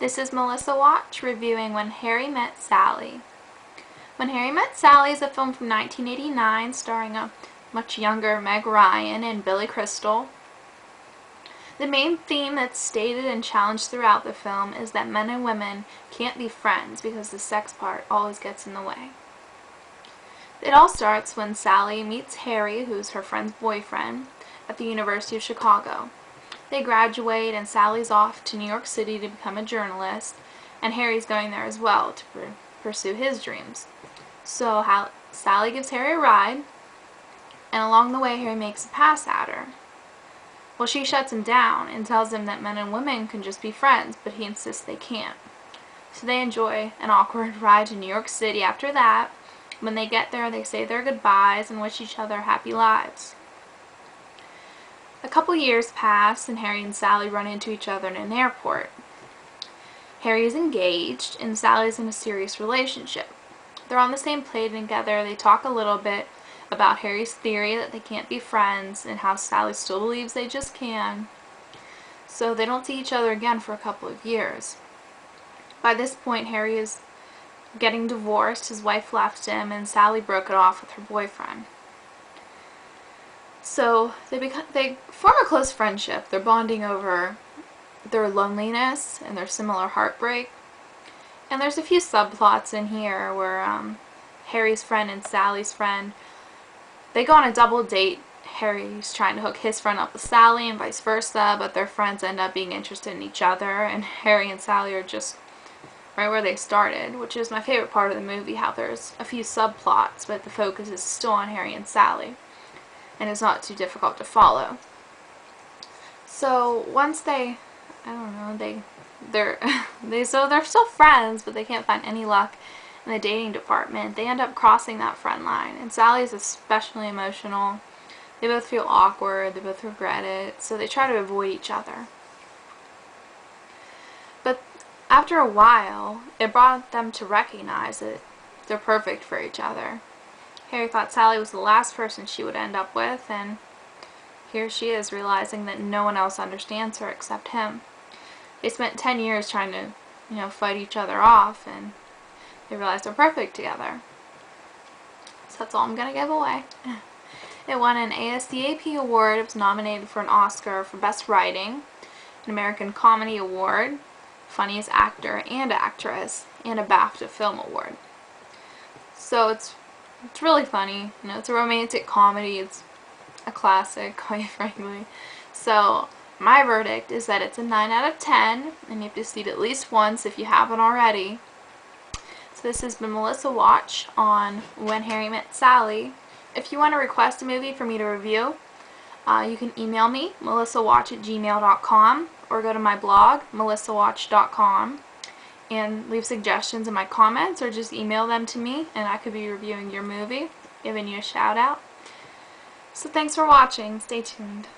This is Melissa Watch reviewing When Harry Met Sally. When Harry Met Sally is a film from 1989 starring a much younger Meg Ryan and Billy Crystal. The main theme that's stated and challenged throughout the film is that men and women can't be friends because the sex part always gets in the way. It all starts when Sally meets Harry, who's her friend's boyfriend, at the University of Chicago. They graduate and Sally's off to New York City to become a journalist, and Harry's going there as well to pursue his dreams. So Sally gives Harry a ride, and along the way Harry makes a pass at her. Well, she shuts him down and tells him that men and women can just be friends, but he insists they can't. So they enjoy an awkward ride to New York City after that. When they get there, they say their goodbyes and wish each other happy lives. A couple years pass, and Harry and Sally run into each other in an airport. Harry is engaged, and Sally is in a serious relationship. They're on the same plane together. They talk a little bit about Harry's theory that they can't be friends, and how Sally still believes they just can. So they don't see each other again for a couple of years. By this point, Harry is getting divorced. His wife left him, and Sally broke it off with her boyfriend. So they form a close friendship. They're bonding over their loneliness and their similar heartbreak. And there's a few subplots in here where Harry's friend and Sally's friend, they go on a double date. Harry's trying to hook his friend up with Sally and vice versa, but their friends end up being interested in each other, and Harry and Sally are just right where they started, which is my favorite part of the movie, how there's a few subplots, but the focus is still on Harry and Sally, and it's not too difficult to follow. So once they're still friends, but they can't find any luck in the dating department. They end up crossing that friend line, and Sally's especially emotional. They both feel awkward, they both regret it, so they try to avoid each other. But after a while, it brought them to recognize that they're perfect for each other. Harry thought Sally was the last person she would end up with, and here she is realizing that no one else understands her except him. They spent 10 years trying to, fight each other off, and they realized they're perfect together. So that's all I'm going to give away. It won an ASCAP award. It was nominated for an Oscar for Best Writing, an American Comedy Award, Funniest Actor and Actress, and a BAFTA Film Award. So it's really funny. It's a romantic comedy. It's a classic, quite frankly. So my verdict is that it's a 9 out of 10, and you have to see it at least once if you haven't already. So this has been Melissa Watch on When Harry Met Sally. If you want to request a movie for me to review, you can email me, melissawatch@gmail.com, or go to my blog, melissawatch.com, and leave suggestions in my comments, or just email them to me, and I could be reviewing your movie, giving you a shout out. So thanks for watching. Stay tuned.